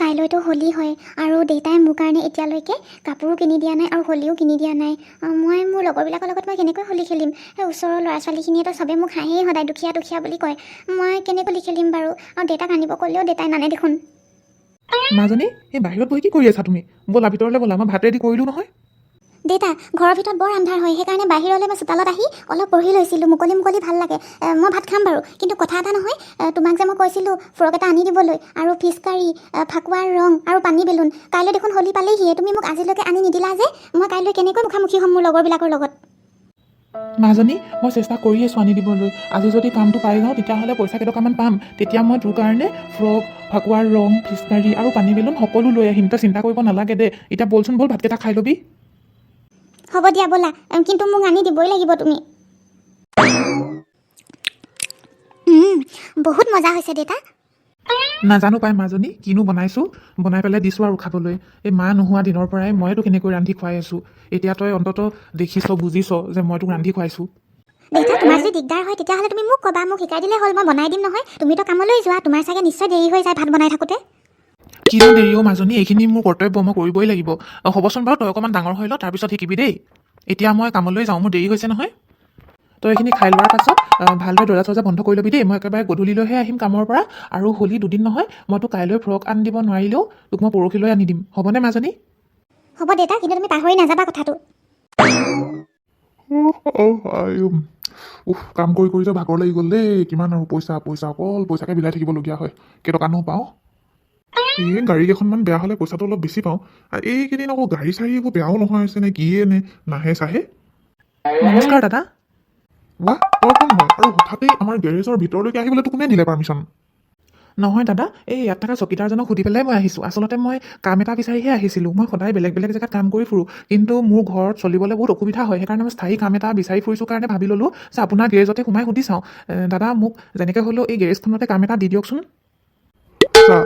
কাইলৈতো হোলী হয় আৰু দেউতাই মোৰ কাৰণে এতিয়ালৈকে কাপোৰো কিনি দিয়া নাই আৰু হোলীও কিনি দিয়া নাই। মই মোৰ লগৰবিলাকৰ লগত মই কেনেকৈ হোলী খেলিম? সেই ওচৰৰ ল'ৰা ছোৱালীখিনিয়েতো চবে মোক হাঁহেই সদায় দুখীয়া দুখীয়া বুলি কয়। মই কেনেকৈ হোলী খেলিম বাৰু? আৰু দেউতাক আনিব ক'লেও দেউতাই নানে দেখোন। মাজনী, এই বাহিৰত বহি কি কৰি আছা তুমি? ব'লা ভিতৰলৈ ব'লা, মই ভাত ৰেডি কৰিলোঁ নহয়। দেউতা, ঘৰৰ ভিতৰত বৰ আন্ধাৰ হয়, সেইকাৰণে বাহিৰলৈ মই চোতালত আহি অলপ পঢ়ি লৈছিলোঁ। মুকলি মুকলি ভাল লাগে। মই ভাত খাম বাৰু, কিন্তু কথা এটা নহয়, তোমাক যে মই কৈছিলোঁ ফ্ৰক এটা আনি দিবলৈ আৰু ফিছ কাৰী, ফাকুৱাৰ ৰং আৰু পানী বেলুন। কাইলৈ দেখোন হোলী পালেহিয়ে, তুমি মোক আজিলৈকে আনি নিদিলা যে। মই কাইলৈ কেনেকৈ মুখামুখি হ'ম মোৰ লগৰবিলাকৰ লগত? মাজনী, মই চেষ্টা কৰি আছোঁ আনি দিবলৈ। আজি যদি কামটো পাই যাওঁ তেতিয়াহ'লে পইচা কেইটকামান পাম। তেতিয়া মই তোৰ কাৰণে ফ্ৰক, ফাকুৱাৰ ৰং, ফিচকাৰী আৰু পানী বেলুন সকলো লৈ আহিম। তই চিন্তা কৰিব নালাগে দে। এতিয়া বলচোন ব'ল, ভাতকেইটা খাই ল'বি। হ'ব দিয়া ব'লা, কিন্তু মোক আনি দিবই লাগিব তুমি। বহুত মজা হৈছে দেউতা। নাজানো পাই মাজনী, কিনো বনাইছোঁ। বনাই পেলাই দিছোঁ আৰু খাবলৈ। এই মা নোহোৱা দিনৰ পৰাই ময়ে তোক এনেকৈ ৰান্ধি খুৱাই আছোঁ। এতিয়া তই অন্ততঃ দেখিছ, বুজিছ যে মই তোক ৰান্ধি খুৱাইছোঁ। দেউতা, তোমাৰ যদি দিগদাৰ হয় তেতিয়াহ'লে তুমি মোক ক'বা, মোক শিকাই দিলে হ'ল, মই বনাই দিম নহয়। তুমিতো কামলৈ যোৱা, তোমাৰ চাগে নিশ্চয় দেৰি হৈ যায় ভাত বনাই থাকোঁতে। কিনো দেৰিও মাজনী, এইখিনি মোৰ কৰ্তব্য, মই কৰিবই লাগিব। হ'বচোন বাৰু, তই অকণমান ডাঙৰ হৈ ল, তাৰপিছত শিকিবি দেই। এতিয়া মই কামলৈ যাওঁ, মোৰ দেৰি হৈছে নহয়। তই এইখিনি খাই লোৱাৰ পাছত ভালদৰে দৰ্জা চৰ্জা বন্ধ কৰি ল'বি দেই। মই একেবাৰে গধূলিলৈহে আহিম কামৰ পৰা, আৰু হোলী দুদিন নহয়। মই তোক কাইলৈ ফ্ৰক আনি দিব নোৱাৰিলেও তোক মই পৰহিলৈ আনি দিম, হ'বনে মাজনী? হ'ব দেউতা, কিন্তু তুমি পাহৰি নাযাবা কথাটো। কাম কৰি কৰি যে ভাগৰ লাগি গ'ল দেই। কিমান আৰু পইচা পইচা অকল পইচাকে বিলাই থাকিবলগীয়া হয়। কেইটকানো পাওঁ। এই গাড়ী কেইখনমান বেয়া হ'লে পইচাটো অলপ বেছি পাওঁ। আৰু এইকেইদিন আকৌ গাড়ী চাড়ী একো বেয়াও নহয় হৈছে নে কিয়ে নে, নাহে চাহে। নমস্কাৰ দাদা। বাহ, তই কোন হয়? আৰু হঠাতেই আমাৰ গেৰেজৰ ভিতৰলৈকে আহিবলৈ তোক কোনে দিলে পাৰ্মিশ্যন? নহয় দাদা, এই ইয়াত থকা চকীদাৰজনক সুধি পেলাই মই আহিছোঁ। আচলতে মই কাম এটা বিচাৰিহে আহিছিলোঁ। মই সদায় বেলেগ বেলেগ জেগাত কাম কৰি ফুৰোঁ, কিন্তু মোৰ ঘৰত চলিবলৈ বহুত অসুবিধা হয়। সেইকাৰণে মই স্থায়ী কাম এটা বিচাৰি ফুৰিছোঁ কাৰণে ভাবি ল'লোঁ যে আপোনাৰ গেৰেজতে সোমাই সুধি চাওঁ। দাদা, মোক যেনেকৈ হ'লেও এই গেৰেজখনতে কাম এটা দি দিয়কচোন। চা,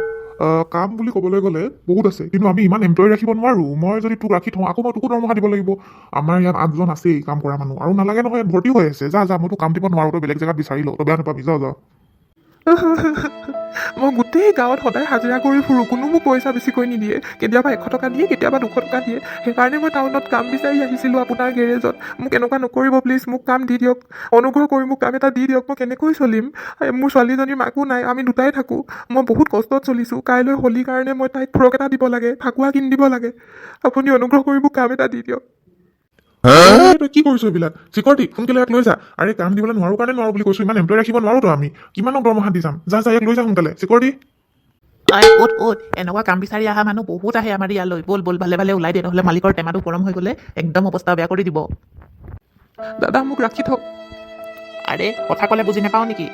কাম বুলি ক'বলৈ গ'লে বহুত আছে, কিন্তু আমি ইমান এমপ্লয়ী ৰাখিব নোৱাৰোঁ। মই যদি তোক ৰাখি থওঁ আকৌ মই তোকো দৰমহা দিব লাগিব। আমাৰ ইয়াত 8জন আছেই কাম কৰা মানুহ, আৰু নালাগে নহয়, ইয়াত ভৰ্তিও হৈ আছে। যা যা, মই তোক কাম দিব নোৱাৰোঁ, তই বেলেগ জেগাত বিচাৰি ল, তই বেয়া নাপাবি, যা যা। মই গোটেই গাঁৱত সদায় হাজিৰা কৰি ফুৰোঁ, কোনো মোক পইচা বেছিকৈ নিদিয়ে। কেতিয়াবা 100 টকা দিয়ে, কেতিয়াবা 200 টকা দিয়ে। সেইকাৰণে মই টাউনত কাম বিচাৰি আহিছিলোঁ আপোনাৰ গেৰেজত। মোক এনেকুৱা নকৰিব প্লিজ, মোক কাম দি দিয়ক। অনুগ্ৰহ কৰি মোক কাম এটা দি দিয়ক। মই কেনেকৈ চলিম? মোৰ ছোৱালীজনীৰ মাকো নাই, আমি দুটাই থাকোঁ। মই বহুত কষ্টত চলিছোঁ। কাইলৈ হোলীৰ কাৰণে মই তাইক ফ্ৰক এটা দিব লাগে, ফাকুৱা কিনি দিব লাগে। আপুনি অনুগ্ৰহ কৰি মোক কাম এটা দি দিয়ক। তই কি কৰিছ এইবিলাক? চিকৰটি, সোনকালে ইয়াক লৈ যা। আৰে কাম দিবলৈ নোৱাৰো কাৰণে নোৱাৰো বুলি কৈছোঁ, ইমান এমপ্লয়ী ৰাখিব নোৱাৰোতো আমি। কিমানক দৰমহা দি যাম? যা যা, ইয়াক লৈ যা সোনকালে, চিকৰটি। ক'ত এনেকুৱা কাম বিচাৰি অহা মানুহ বহুত আহে আমাৰ ইয়ালৈ। ব'ল ব'ল, ভালে ভালে ওলাই দিয়ে, নহ'লে মালিকৰ টেমাটো গৰম হৈ গ'লে একদম অৱস্থা বেয়া কৰি দিব। দাদা, মোক ৰাখি থওক। আৰে, কথা ক'লে বুজি নাপাওঁ নেকি?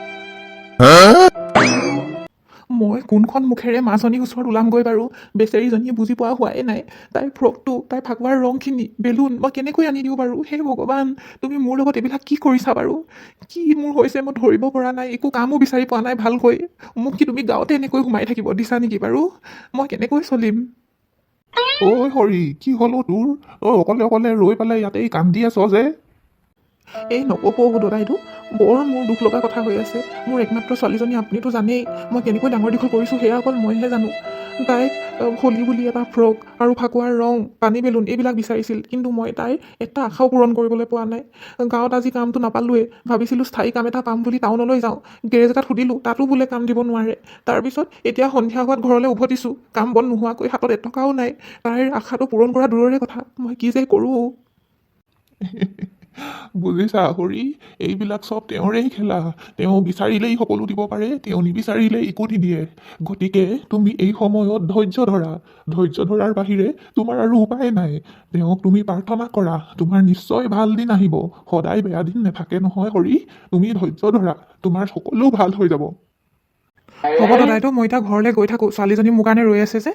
মই কোনখন মুখেৰে মাজনীৰ ওচৰত ওলামগৈ বাৰু? বেচেৰীজনীয়ে বুজি পোৱা হোৱাই নাই। তাইৰ ফ্ৰকটো, তাইৰ ফাকুৱাৰ ৰংখিনি, বেলুন মই কেনেকৈ আনি দিওঁ বাৰু? হে ভগৱান, তুমি মোৰ লগত এইবিলাক কি কৰিছা বাৰু? কি মোৰ হৈছে মই ধৰিব পৰা নাই। একো কামো বিচাৰি পোৱা নাই ভালকৈ। মোক কি তুমি গাঁৱতে এনেকৈ সোমাই থাকিব দিছা নেকি বাৰু? মই কেনেকৈ চলিম? ঐ হৰি, কি হ'ল তোৰ? তই অকলে অকলে ৰৈ পেলাই ইয়াতে কান্দি আছ যে? এই নক'ব দাদাইটো, বৰ মোৰ দুখ লগা কথা হৈ আছে। মোৰ একমাত্ৰ ছোৱালীজনী আপুনিতো জানেই, মই কেনেকৈ ডাঙৰ দীঘল কৰিছোঁ সেয়া অকল মইহে জানো। তাইক হোলী বুলি এটা ফ্ৰক আৰু ফাকুৱাৰ ৰং, পানী বেলুন এইবিলাক বিচাৰিছিল, কিন্তু মই তাইৰ এটা আশাও পূৰণ কৰিবলৈ পোৱা নাই। গাঁৱত আজি কামটো নাপালোৱে, ভাবিছিলোঁ স্থায়ী কাম এটা পাম বুলি টাউনলৈ যাওঁ। গেৰেজ এটাত সুধিলোঁ, তাতো বোলে কাম দিব নোৱাৰে। তাৰপিছত এতিয়া সন্ধিয়া হোৱাত ঘৰলৈ উভতিছোঁ, কাম বন নোহোৱাকৈ, হাতত এটকাও নাই। তাইৰ আশাটো পূৰণ কৰা দূৰৰে কথা, মই কি যে কৰোঁ। বুজিছা হৰি, এইবিলাক চব তেওঁৰেই খেলা। তেওঁ বিচাৰিলেই সকলো দিব পাৰে, তেওঁ নিবিচাৰিলেই একো নিদিয়ে। গতিকে তুমি এই সময়ত ধৈৰ্য ধৰা। ধৈৰ্য ধৰাৰ বাহিৰে তোমাৰ আৰু উপায় নাই। তেওঁক তুমি প্ৰাৰ্থনা কৰা, তোমাৰ নিশ্চয় ভাল দিন আহিব। সদায় বেয়া দিন নাথাকে নহয় হৰি। তুমি ধৈৰ্য ধৰা, তোমাৰ সকলো ভাল হৈ যাব। হ'ব দাদাইটো, মই এতিয়া ঘৰলৈ গৈ থাকোঁ, ছোৱালীজনী মোৰ কাৰণে ৰৈ আছে যে।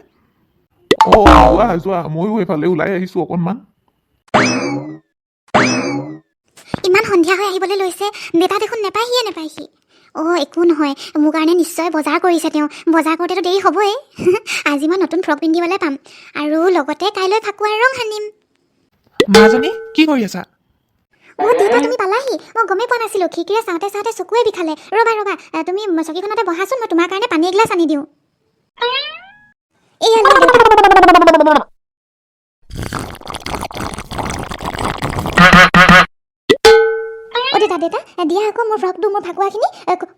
যোৱা যোৱা, ময়ো এইফালে ওলাই আহিছোঁ অকণমান। ইমান সন্ধিয়া হৈ আহিবলৈ লৈছে, দেউতা দেখোন নেপায়হি। একো নহয়, মোৰ কাৰণে নিশ্চয় বজাৰ কৰিছে তেওঁ। বজাৰ কৰোঁতেতো দেৰি হ'বই। আজি মই নতুন ফ্ৰক পিন্ধিবলৈ পাম, আৰু লগতে কাইলৈ ফাকুৱাৰ ৰং সানিম। মাজনী, কি কৰি আছা? দেউতা, তুমি পালাহি? মই গমেই পোৱা নাছিলোঁ। খিৰিকীৰে চাওঁতে চাওঁতে চকুৱে বিষালে। ৰ'বা তুমি চকীখনতে বহাচোন, মই তোমাৰ কাৰণে পানী এগিলাচ আনি দিওঁ। এয়া লোৱা দেউতা। দেউতা দেউতা দিয়া আকৌ মোৰ ফ্ৰকটো, মোৰ ফাকুৱাখিনি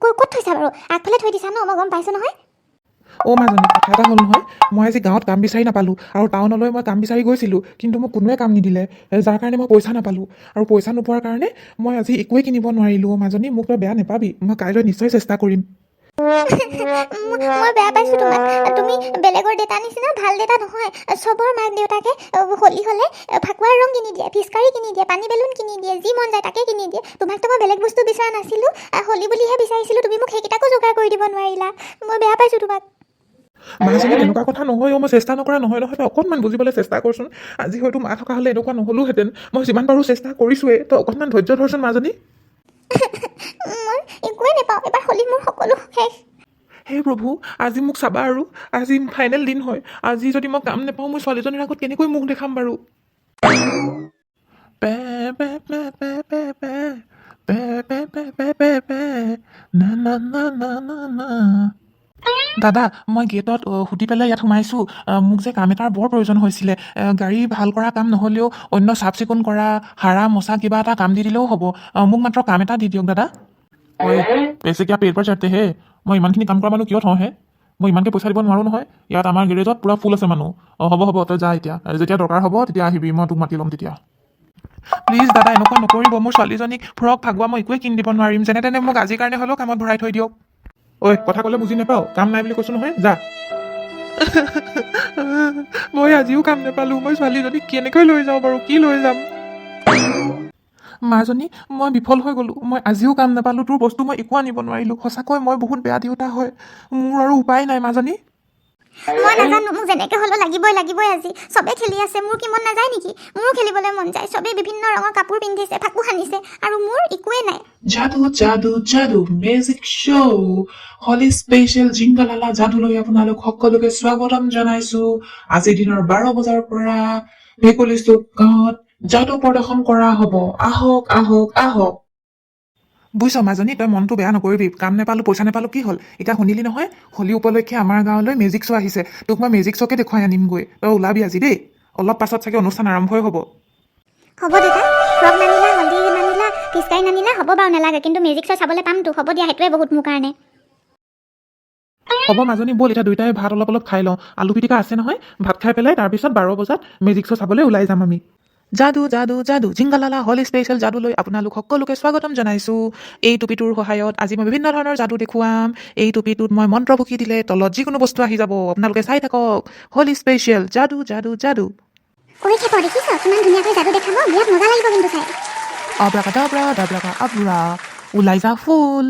ক'ত থৈছা বাৰু? আগফালে থৈ দিছা ন, মই গম পাইছোঁ নহয়। মাজনী কথা এটা হ'ল নহয়, মই আজি গাঁৱত কাম বিচাৰি নাপালোঁ আৰু টাউনলৈ মই কাম বিচাৰি গৈছিলোঁ, কিন্তু মোক কোনোৱে কাম নিদিলে, যাৰ কাৰণে মই পইচা নাপালোঁ। আৰু পইচা নোপোৱাৰ কাৰণে মই আজি একোৱেই কিনিব নোৱাৰিলোঁ। মাজনী মোক তই বেয়া নাপাবি, মই কাইলৈ নিশ্চয় চেষ্টা কৰিম। মই বেয়া পাইছোঁ তোমাক। তুমি বেলেগৰ দেউতা নিচিনা ভাল দেউতা নহয়। চবৰ মাক দেউতাকে হোলী হ'লে ফাকুৱাৰ ৰং কিনি দিয়ে, পিচকাৰী কিনি দিয়ে, পানী বেলুন কিনি দিয়ে, যি মন যায় তাকে কিনি দিয়ে। তোমাকতো মই বেলেগ বস্তু বিচৰা নাছিলোঁ, হোলী বুলিহে বিচাৰিছিলোঁ। তুমি মোক সেইকেইটাকো যোগাৰ কৰি দিব নোৱাৰিলা। মই বেয়া পাইছোঁ তোমাক। মাজনী তেনেকুৱা কথা নহয়, মই চেষ্টা নকৰা নহয় নহয়, তই অকণমান বুজিবলৈ চেষ্টা কৰচোন। আজি হয়তো মা থকা হ'লে এনেকুৱা নহ'লোহেঁতেন। মই যিমান পাৰোঁ চেষ্টা কৰিছোঁৱেই, তই অকণমান ধৈৰ্য ধৰচোন মাজনী। মই একোৱে নাপাওঁ, এবাৰ হোলী মোৰ সকলো শেষ। হে প্ৰভু, আজি মোক চাবা আৰু আজি ফাইনেল দিন হয়। আজি যদি মই কাম নাপাওঁ, মই ছোৱালীজনীৰ আগত কেনেকৈ মুখ দেখাম বাৰু? Pay pay pay pay pay pay pay pay pay pay pay pay না না না না না না। দাদা, মই গেটত সুধি পেলাই ইয়াত সোমাইছোঁ। মোক যে কাম এটাৰ বৰ প্ৰয়োজন হৈছিলে। গাড়ী ভাল কৰা কাম নহ'লেও অন্য চাফ চিকুণ কৰা, সাৰা মোচা কিবা এটা কাম দি দিলেও হ'ব। মোক মাত্ৰ কাম এটা দি দিয়ক দাদা। ঐ পেছে কিয়া পেট পৰ চঢ়তে হে? মই ইমানখিনি কাম কৰা মানুহ কিয় থওঁ হে? মই ইমানকৈ পইচা দিব নোৱাৰোঁ নহয়। ইয়াত আমাৰ গেৰেজত পূৰা ফুল আছে মানুহ। হ'ব তই যা এতিয়া, যেতিয়া দৰকাৰ হ'ব তেতিয়া আহিবি, মই তোক মাতি ল'ম তেতিয়া। প্লিজ দাদা, এনেকুৱা নকৰিব। মোৰ ছোৱালীজনীক ফ্ৰক ফাগুৱা মই একোৱে কিনি দিব নোৱাৰিম। যেনে তেনে মোক আজিৰ কাৰণে হ'লেও কামত ভৰাই থৈ দিয়ক। ঐ কথা ক'লে বুজি নাপাওঁ, কাম নাই বুলি কৈছোঁ নহয়, যা। মই আজিও কাম নাপালোঁ। মই ছোৱালীজনীক কেনেকৈ লৈ যাওঁ বাৰু? কি লৈ যাম? মাজনী, মই বিফল হৈ গ'লোঁ। মই আজিও কাম নাপালোঁ, তোৰ বস্তু মই একো আনিব নোৱাৰিলোঁ। সঁচাকৈ মই বহুত বেয়া দেউতা হয়। মোৰ আৰু উপায় নাই মাজনী। মই নাজানো, মোক যেনেকৈ হ'লেও লাগিবই আজি। চবেই খেলি আছে, মোৰ কি মন নাযায় নেকি? মোৰো খেলিবলৈ মন যায়। চবেই বিভিন্ন ৰঙৰ কাপোৰ পিন্ধিছে, ফাকু সানিছে, আৰু মোৰ একোৱেই নাই। যাদু যাদু যাদু মিউজিক শ্ব' হলি স্পেচিয়েল জিংগালালা যাদুলৈ আপোনালোক সকলোকে স্বাগতম জনাইছো। আজিৰ দিনৰ 12 বজাৰ পৰা ভেকুলী চুক গাঁৱত যাদু প্ৰদৰ্শন কৰা হ'ব। আহক আহক আহক। বুজিছ মাজনী, তই মনটো বেয়া নকৰিবি। কাম নাপালোঁ, পইচা নাপালোঁ, কি হ'ল? এতিয়া শুনিলি নহয়, হোলী উপলক্ষে আমাৰ গাঁৱলৈ মেজিক শ্ব' আহিছে। তোক মই মেজিক শ্ব'কে দেখুৱাই আনিমগৈ। তই ওলাবি আজি দেই। অলপ পাছত চাগে অনুষ্ঠান আৰম্ভই হ'ব। হ'ব দেউতা, ফ্ৰক নানিলা, হলদি নানিলা, পিচকাৰী নানিলা, হ'ব বাৰু নালাগে, কিন্তু মেজিক শ্ব' চাবলৈ পামতো। হ'ব দিয়া, সেইটোৱে বহুত মোৰ কাৰণে। হ'ব মাজনী, ব'ল এতিয়া দুয়োটাই ভাত অলপ খাই লওঁ। আলু পিটিকা আছে নহয়, ভাত খাই পেলাই তাৰপিছত 12 বজাত মেজিক শ্ব' চাবলৈ ওলাই যাম আমি। যাদু যাদু যাদু জিংগালালা হলি স্পেচিয়েল যাদুলৈ আপোনালোক সকলোকে স্বাগতম জনাইছোঁ। এই টুপিটোৰ সহায়ত আজি মই বিভিন্ন ধৰণৰ যাদু দেখুৱাম। এই টুপিটোত মই মন্ত্ৰ ফুকি দিলে তলত যিকোনো বস্তু আহি যাব। আপোনালোকে চাই থাকক, হলি স্পেচিয়েল যাদু যাদু যাদু। কৰি থাকক, দেখিছ কিমান ধুনীয়াকৈ যাদু দেখাব। বিৰাট মজা লাগিব কিন্তু চাই। আব্ৰাকাডাব্ৰা ডাব্ৰাকা আব্ৰা, ওলাই যা ফুল।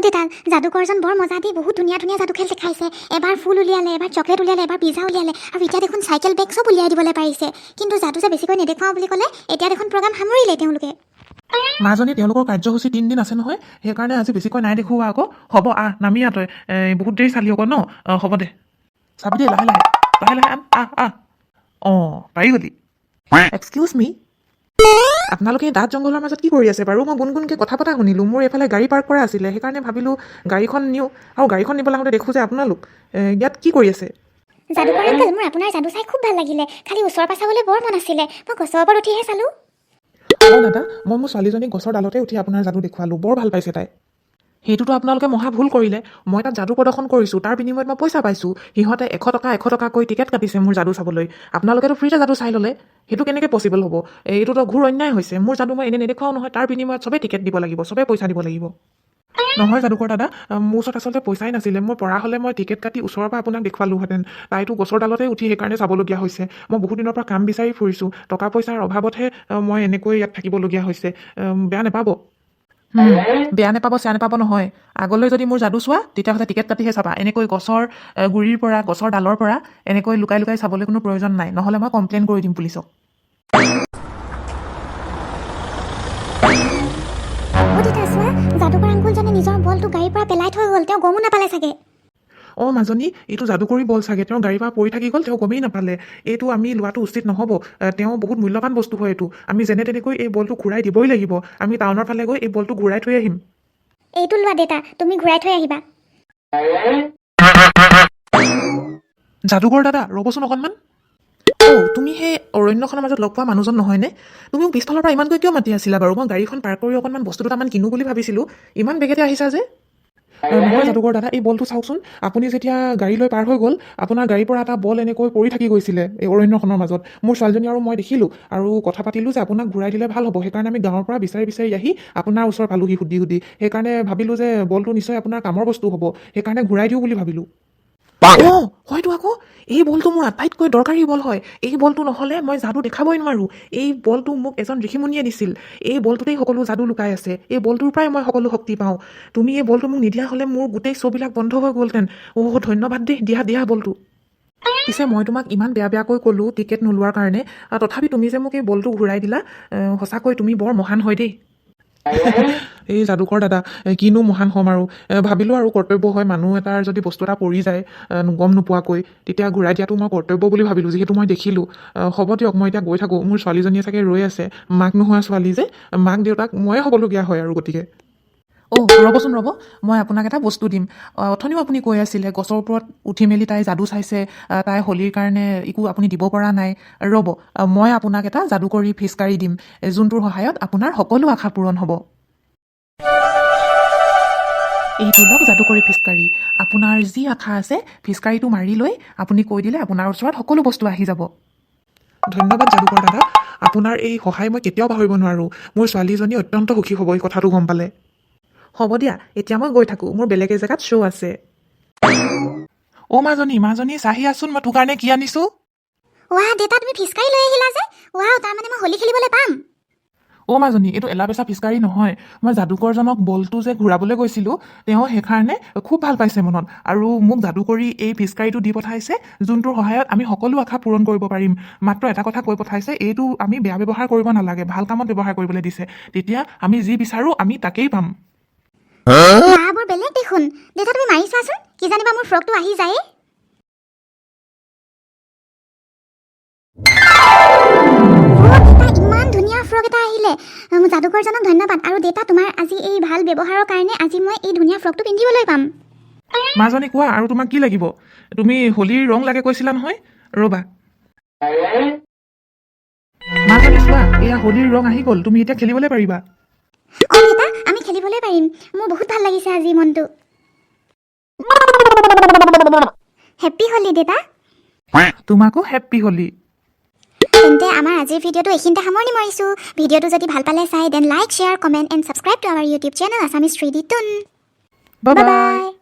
দেউতা, যাদুকৰজন বৰ মজা দি, বহুত ধুনীয়া ধুনীয়া যাদু খেল দেখাইছে। এবাৰ ফুল উলিয়ালে, এবাৰ চকলেট উলিয়ালে, এবাৰ পিজ্জা উলিয়ালে, আৰু এতিয়া দেখোন চাইকেল বেগ চব উলিয়াই দিবলৈ পাৰিছে। কিন্তু যাদু যে বেছিকৈ নেদেখুৱাওঁ বুলি ক'লে, এতিয়া দেখোন প্ৰগ্ৰাম সামৰিলে তেওঁলোকে। মাজনী, তেওঁলোকৰ কাৰ্যসূচী 3 দিন আছে নহয়, সেইকাৰণে আজি বেছিকৈ নাই দেখুওৱা আকৌ। হ'ব নামি তই, বহুত দেৰি চালি আকৌ ন। হ'ব দে, চাবি দেই, লাহে লাহে পাৰি গলি। এক্সকিউজ মি, আপোনালোকে দাঁত জংঘলৰ মাজত কি কৰি আছে বাৰু? মই গুণগুণকৈ কথা পতা শুনিলোঁ। মোৰ এইফালে গাড়ী পাৰ্ক কৰা আছিলে, সেইকাৰণে ভাবিলোঁ গাড়ীখন নিওঁ। আৰু গাড়ীখন নিবলৈ আহোঁতে দেখোঁ যে আপোনালোক ইয়াত কি কৰি আছে? যাদুকৰ আংকল, মোৰ আপোনাৰ যাদু চাই খুব ভাল লাগিলে। খালি ওচৰৰ পৰা চাবলৈ বৰ মন আছিলে। মই গছৰ ওপৰত উঠিহে চালোঁ। দাদা, মই মোৰ ছোৱালীজনীক গছৰ ডালতে উঠি আপোনাৰ যাদু দেখুৱালোঁ। বৰ ভাল পাইছে তাই। সেইটোতো আপোনালোকে মহা ভুল কৰিলে। মই তাত যাদু প্ৰদৰ্শন কৰিছোঁ, তাৰ বিনিময়ত মই পইচা পাইছোঁ। সিহঁতে 100 টকাকৈ টিকেট কাটিছে মোৰ যাদু চাবলৈ। আপোনালোকেতো ফ্ৰীতে যাদু চাই ল'লে। সেইটো কেনেকৈ পচিবল হ'ব? এইটোতো ঘোৰ অন্যায় হৈছে। মোৰ যাদু মই এনেই নেদেখুৱাওঁ নহয়, তাৰ বিনিময়ত চবেই টিকেট দিব লাগিব, চবেই পইচা দিব লাগিব। নহয় যাদুকৰ দাদা, মোৰ ওচৰত আচলতে পইচাই নাছিলে। মোৰ পৰা হ'লে মই টিকেট কাটি ওচৰৰ পৰা আপোনাক দেখুৱালোহেঁতেন। তাইতো গছৰ ডালতে উঠি সেইকাৰণে চাবলগীয়া হৈছে। মই বহুত দিনৰ পৰা কাম বিচাৰি ফুৰিছোঁ। টকা পইচাৰ অভাৱতহে মই এনেকৈ ইয়াত থাকিবলগীয়া হৈছে। বেয়া নাপাব। বেয়া নাপাব চেয়া নাপাব নহয়। আগলৈ যদি মোৰ যাদু চোৱা, তেতিয়াহ'লে টিকেট কাটিহে চাবা। এনেকৈ গছৰ গুৰিৰ পৰা, গছৰ ডালৰ পৰা এনেকৈ লুকাই লুকাই চাবলৈ কোনো প্ৰয়োজন নাই। নহ'লে মই কমপ্লেইন কৰি দিম পুলিচক। দেউতা চোৱা, যাদুকৰ আংকলজনে নিজৰ বলটো গাড়ীৰ পৰা পেলাই থৈ গ'ল। তেওঁ গমো নাপালে চাগে। মাজনী, এইটো যাদুকৰী বল চাগে। তেওঁ গাড়ীৰ পৰা পৰি থাকি গ'ল, তেওঁ গমেই নাপালে। এইটো আমি লোৱাটো উচিত নহ'ব। তেওঁ বহুত মূল্যৱান বস্তু হয় এইটো। আমি যেনে তেনেকৈ এই বলটো ঘূৰাই দিবই লাগিব। আমি টাউনৰ ফালে গৈ এই বলটো ঘূৰাই থৈ আহিম। এইটো লোৱা দেউতা, তুমি ঘূৰাই থৈ আহিবা। যাদুকৰ দাদা ৰ'বচোন অকণমান। তুমি সেই অৰণ্যখনৰ মাজত লগ পোৱা মানুহজন নহয়নে? তুমি মোক পিছফালৰ পৰা ইমানকৈ কিয় মাতি আছিলা বাৰু? মই গাড়ীখন পাৰ্ক কৰি অকণমান বস্তু দুটামান কিনো বুলি ভাবিছিলোঁ, ইমান বেগেতে আহিছা যে? নহয় যাদুকৰ দাদা, এই বলটো চাওকচোন। আপুনি যেতিয়া গাড়ী লৈ পাৰ হৈ গ'ল, আপোনাৰ গাড়ীৰ পৰা এটা বল এনেকৈ পৰি থাকি গৈছিলে এই অৰণ্যখনৰ মাজত। মোৰ ছোৱালীজনী আৰু মই দেখিলোঁ আৰু কথা পাতিলোঁ যে আপোনাক ঘূৰাই দিলে ভাল হ'ব। সেইকাৰণে আমি গাঁৱৰ পৰা বিচাৰি বিচাৰি আহি আপোনাৰ ওচৰ পালোহি সুধি সুধি। সেইকাৰণে ভাবিলোঁ যে বলটো নিশ্চয় আপোনাৰ কামৰ বস্তু হ'ব, সেইকাৰণে ঘূৰাই দিওঁ বুলি ভাবিলোঁ। হয়তো আকৌ এই বলটো মোৰ আটাইতকৈ দৰকাৰী বল হয়। এই বলটো নহ'লে মই যাদু দেখাবই নোৱাৰোঁ। এই বলটো মোক এজন ঋষিমুনিয়ে দিছিল। এই বলটোতেই সকলো যাদু লুকাই আছে। এই বলটোৰ পৰাই মই সকলো শক্তি পাওঁ। তুমি এই বলটো মোক নিদিয়া হ'লে মোৰ গোটেই শ্ব'বিলাক বন্ধ হৈ গ'লহেঁতেন। ধন্যবাদ দেই, দিয়া বলটো। পিছে মই তোমাক ইমান বেয়াকৈ ক'লোঁ টিকেট নোলোৱাৰ কাৰণে, তথাপি তুমি যে মোক এই বলটো ঘূৰাই দিলা, সঁচাকৈ তুমি বৰ মহান হয় দেই। এই যাদুকৰ দাদা, কিনো মহান হ'ম আৰু। ভাবিলোঁ আৰু কৰ্তব্য হয়, মানুহ এটাৰ যদি বস্তু এটা পৰি যায় গম নোপোৱাকৈ, তেতিয়া ঘূৰাই দিয়াটো মই কৰ্তব্য বুলি ভাবিলোঁ, যিহেতু মই দেখিলোঁ। হ'ব দিয়ক, মই এতিয়া গৈ থাকোঁ। মোৰ ছোৱালীজনীয়ে চাগে ৰৈ আছে। মাক নোহোৱা ছোৱালী যে, মাক দেউতাক ময়ে হ'বলগীয়া হয় আৰু গতিকে। ৰ'বচোন ৰ'ব, মই আপোনাক এটা বস্তু দিম। অথনিও আপুনি কৈ আছিলে গছৰ ওপৰত উঠি মেলি তাই যাদু চাইছে, তাই হোলীৰ কাৰণে একো আপুনি দিব পৰা নাই। ৰ'ব, মই আপোনাক এটা যাদুকৰী ফিচকাৰী দিম, যোনটোৰ সহায়ত আপোনাৰ সকলো আশা পূৰণ হ'ব। এইটো লওক যাদুকৰী ফিচকাৰী। আপোনাৰ যি আশা আছে ফিচকাৰীটো মাৰি লৈ আপুনি কৈ দিলে আপোনাৰ ওচৰত সকলো বস্তু আহি যাব। ধন্যবাদ যাদুকৰ দাদা, আপোনাৰ এই সহায় মই কেতিয়াও পাহৰিব নোৱাৰোঁ। মোৰ ছোৱালীজনী অত্যন্ত সুখী হ'ব এই কথাটো গম পালে। হ'ব দিয়া, এতিয়া মই গৈ থাকোঁ, মোৰ বেলেগ এজেগাত শ্ব' আছে। মাজনী চাহি আছোন, মই তোৰ কাৰণে কি আনিছোঁ। দেউতা তুমি ফিচকাৰী লৈ আহিলা যে? তাৰমানে মই হোলী খেলিবলৈ পাম? মাজনী, এইটো এলাপেচা ফিচকাৰী নহয়। মই যাদুকৰজনক বলটো যে ঘূৰাবলৈ গৈছিলোঁ, তেওঁ সেইকাৰণে খুব ভাল পাইছে মনত, আৰু মোক যাদু কৰি এই ফিচকাৰীটো দি পঠাইছে, যোনটোৰ সহায়ত আমি সকলো আশা পূৰণ কৰিব পাৰিম। মাত্ৰ এটা কথা কৈ পঠাইছে, এইটো আমি বেয়া ব্যৱহাৰ কৰিব নালাগে, ভাল কামত ব্যৱহাৰ কৰিবলৈ দিছে। তেতিয়া আমি যি বিচাৰোঁ আমি তাকেই পাম। বৰ বেলেগ দেখোন। দেউতা তুমি মাৰি চোৱাচোন, কি জানিবা মোৰ ফ্ৰকটো আহি যায়। ইমান ধুনীয়া ফ্ৰক এটা আহিলে। যাদুকৰজনক ধন্যবাদ। আৰু দেউতা তোমাৰ আজি এই ভাল ব্যৱহাৰৰ কাৰণে আজি মই এই ধুনীয়া ফ্ৰকটো পিন্ধিবলৈ পাম। মাজনী কোৱা, আৰু তোমাক কি লাগিব? তুমি হোলীৰ ৰং লাগে কৈছিলা নহয়, ৰ'বা। মাজনী চোৱা, এয়া হোলীৰ ৰং আহি গ'ল, তুমি এতিয়া খেলিবলৈ পাৰিবা। দেউতা, আমি খেলিবলৈ পাৰিম। মোৰ বহুত ভাল লাগিছে আজি মনটো। হেপ্পী হোলী দেউতা। তোমাকো হেপ্পী হোলী। তেন্তে আমাৰ আজিৰ ভিডিঅ'টো এইখিনিতে সামৰণি মাৰিছোঁ। ভিডিঅ'টো যদি ভাল পালে চাই then like, share, comment and subscribe to our YouTube channel Assamese 3D toon. Bye bye. By.